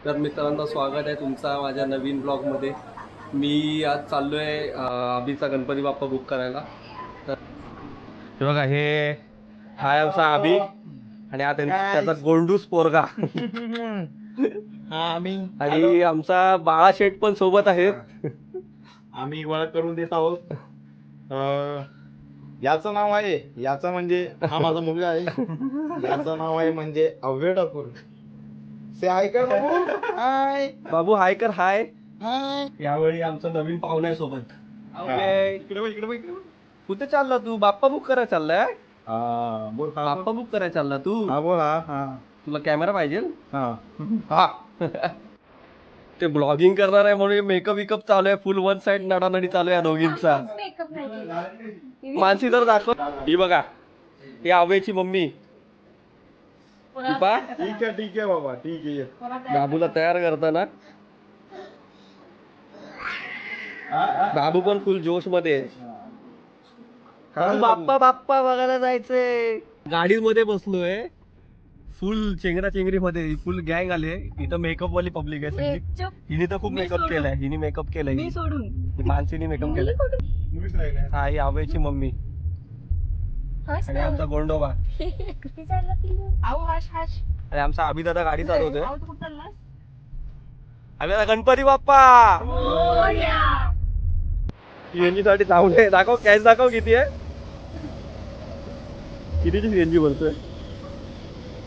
तर मित्रांनो, स्वागत आहे तुमचा माझ्या नवीन ब्लॉगमध्ये. मी आज चाललो आहे अभिचा गणपती बाप्पा बुक करायला. तर हे बघा, हे हाय आमचा अभि आणि आता त्याचा गोंडूस पोरगा हा आम्ही आणि आमचा बाळा शेठ पण सोबत आहेत. आम्ही ओळख करून देत आहोत. याचं नाव आहे, याचा म्हणजे हा माझा मुलगा आहे. याचं नाव आहे म्हणजे अव्य ठाकूर. से हाय कर बाबू. हाय बाबू हाय कर. हाय. हाय. यावेळी आमचं नवीन पाहुणा आहे सोबत. इकडे बघ, इकडे बघ, इकडे बघ. कुठे चालला तू? बाप्पा बुक करायला चाललाय? बोल. बाप्पा बुक करायला चालला तू? हा बोल. हा तुला कॅमेरा पाहिजे? हा हा. ते ब्लॉगिंग करणार आहे म्हणून मेकअप विकअप चालू आहे. फुल वन साइड नडानडी चालू आहे दोघींचा. मानसी तर दाखव. ही बघा, ही आवेची मम्मी. दीपा, ठीक आहे बाबा, ठीक आहे. बाबूला तयार करताना बाबू पण फुल जोश मध्ये. बाप्पा बाप्पा बघायला जायचंय. गाडीमध्ये बसलोय, फुल चेंगरा चेंगरी मध्ये फुल गँग आले. इथं मेकअप वाली पब्लिक आहे सगळी. हिने तर खूप मेकअप केलाय. हिने मेकअप केलाय. मानसीने मेकअप केलाय. हा, ही आवेची मम्मी आणि आमचा गोंडोबा आणि आमचा अभि दादा गाडी चालवतोय. आम्ही आता गणपती बाप्पा सीएनजी साठी थांबले. दाखव कॅश, दाखव किती आहे, कितीची सीएनजी भरतोय.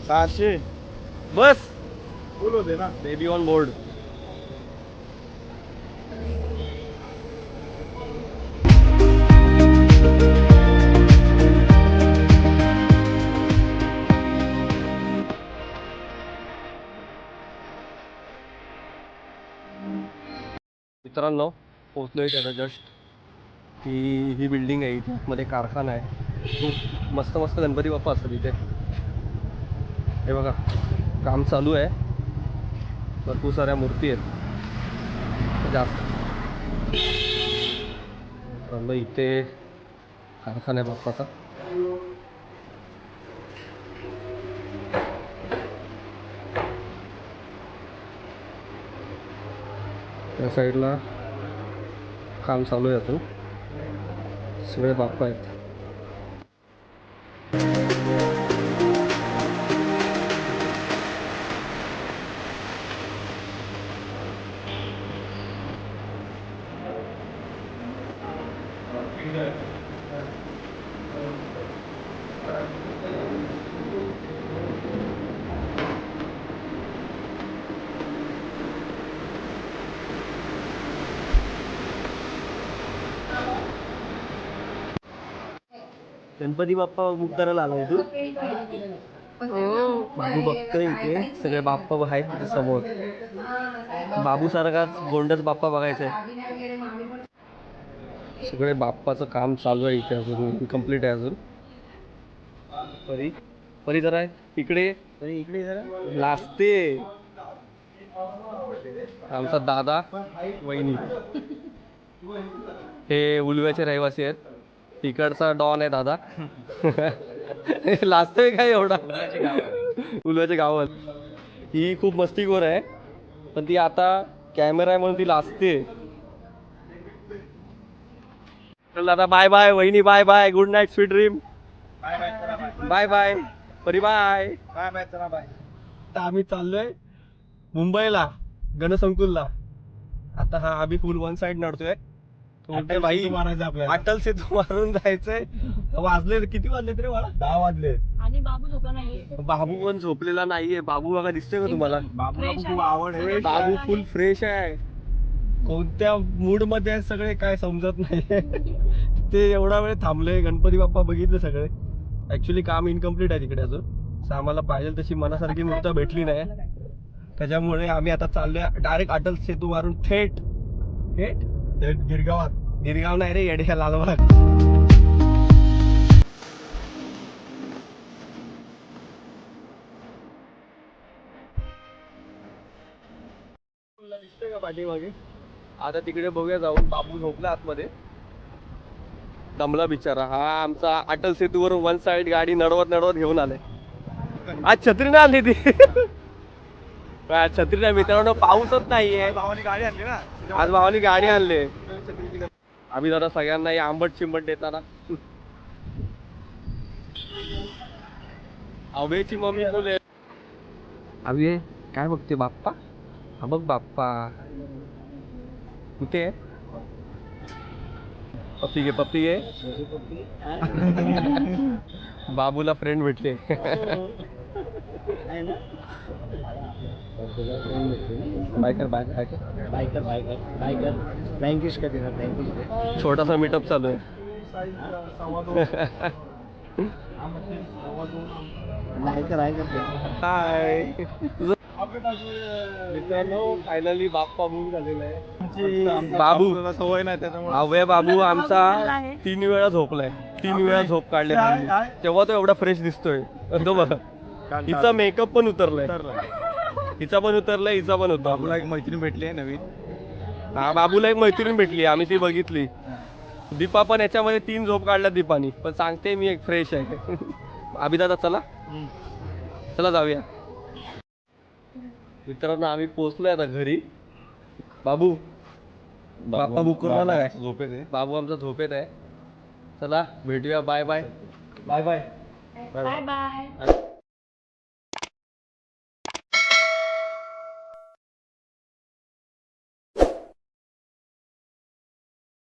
700 बस. फुल होते ना. Baby on board. मित्रांनो, पोहोचलोय त्याचा जस्ट. ही बिल्डिंग आहे, इथे मध्ये कारखाना आहे. खूप मस्त मस्त गणपती बाप्पा असतात इथे. हे बघा, काम चालू आहे. भरपूर साऱ्या मूर्ती आहेत जास्त. इथे कारखाना आहे बाप्पाचा. त्या साईडला काम चालू आहे अजून. सगळे बाप्पा आहेत. गणपती बाप्पा बुक करायला आलाय तू? बाबू बघतोय इथे सगळे बाप्पा आहेत तिथे समोर. बाबू सारखाच गोंडच बाप्पा बघायचंय. सगळे बाप्पाचं काम चालू आहे इथे, अजून कम्प्लीट आहे अजून. परी परी जरा इकडे, इकडे जरा लाजते. आमचा दादा, वहिनी हे उलव्याचे रहिवासी आहेत. तिकडचा डॉन आहे दादा. लाजतोय काय एवढा? उलव्याच्या गावात ही खूप मस्तीखोर आहे, पण ती आता कॅमेरा आहे म्हणून ती लाजते. चल दादा, बाय बाय. वहिनी bye bye. Good night, sweet dream. Bye bye Pari. Bye bye. चला बाय. आता आम्ही चाललोय मुंबईला, गणसंकुलला. आता हा आम्ही फुल वन साइड नडतोय. तो भाई मारायचं आपल्याला. अटल सेतू मारून जायचंय. वाजले किती वाजले रे मला? 10 वाजले. आणि बाबू झोपला नाहीये. बाबू पण झोपलेला नाहीये. बाबू बघा, दिसतोय का तुम्हाला? बाबूला खूप आवड आहे. बाबू फुल फ्रेश आहे. कोणत्या मूड मध्ये आहे सगळे काय समजत नाही. ते एवढा वेळ थांबले. गणपती बाप्पा बघितले सगळे. ऍक्च्युली काम इनकम्प्लीट आहे तिकडे अजून. आम्हाला पाहिजे तशी मनासारखी मूर्त भेटली नाही, त्याच्यामुळे आम्ही आता चाललोय डायरेक्ट अटल सेतू मारून थेट गिरगावात. गिरगाव नाही रे येड्या, लालबाग. दिसतोय का पाठीमागे? आता तिकडे बघूया जाऊन. बाबू झोपला आतमध्ये, दमला बिचारा. हा आमचा अटल सेतूवरून वन साइड गाडी नडवत नडवत घेऊन आले. आज छत्री नाही आणली ती. छत्री नाही मित्रांनो, पाऊसच नाहीये. भावानी गाडी आणली ना आज भावानी गाडी आणले. आम्ही जरा सगळ्यांना हे आंबट चिंबट देताना. अवेची मम्मी बोले अवे काय बघते बाप्पा. हा बघ बाप्पा कुठे आहे. पप्पी घे पप्पी घे. बाबूला फ्रेंड भेटले. बायकर बायकर बायकर बायकर बायकर बँकिश का देणार बँकिश. छोटासा मीटअप चालू आहे. हाय मित्रांनो, फायनली बाप्पा मूवी झालेला आहे. बाबू सवय नाही त्याच्यामुळे अवय बाबू आमचा 3 वेळा झोपलाय. 3 वेळा झोप काढले तेव्हा तो एवढा फ्रेश दिसतोय. तो बघा हिचा मेकअप पण उतरलाय. हिचा पण उतरलाय, हिचा पण उतरला. बाबूला एक मैत्रीण भेटली आहे नवीन. हा बाबूला एक मैत्रीण भेटली, आम्ही ती बघितली. दीपा पण याच्यामध्ये 3 झोप काढल्या दीपानी, पण सांगते मी एक फ्रेश आहे. अभिदादा चला चला जाऊया. मित्रांनो आम्ही पोहोचलोय आता घरी. बाबू बाप्पा बुक करून आला काय. झोपेत आहे. बाबू आमचा झोपेत आहे. चला भेटूया. Bye bye bye bye bye bye.